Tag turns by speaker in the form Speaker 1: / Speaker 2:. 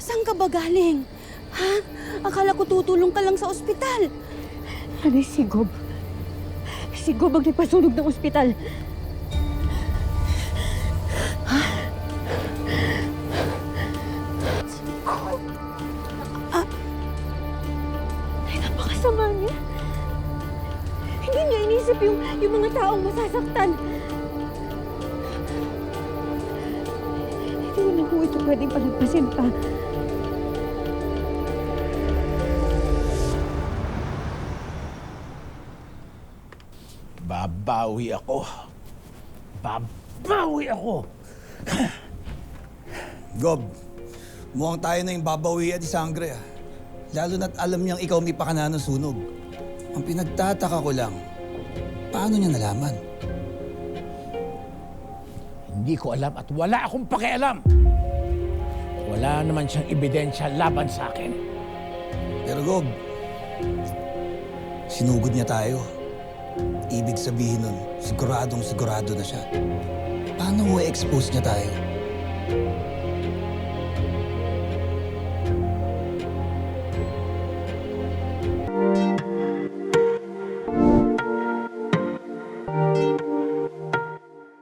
Speaker 1: Saan ka ba galing? Ha? Akala ko tutulong ka lang sa ospital.
Speaker 2: Ano si Gob? Si Gob ang nagpasunog ng ospital.
Speaker 1: Ha? Si Gob?
Speaker 2: Ay, napakasama niya. Hindi niya inisip yung mga taong masasaktan. Hindi na po ito pwedeng palagpasin pa.
Speaker 3: Babawi ako. Babawi ako!
Speaker 4: Gob, mukhang tayo na yung babawi at isangre ah. Lalo na't alam niyang ikaw may pakana ng sunog. Ang pinagtataka ko lang, paano niya nalaman?
Speaker 3: Hindi ko alam at wala akong pakialam. Wala naman siyang ebidensya laban sa akin.
Speaker 4: Pero Gob, sinugod niya tayo. Ibig sabihin nun, siguradong sigurado na siya. Paano mo i-expose niya tayo?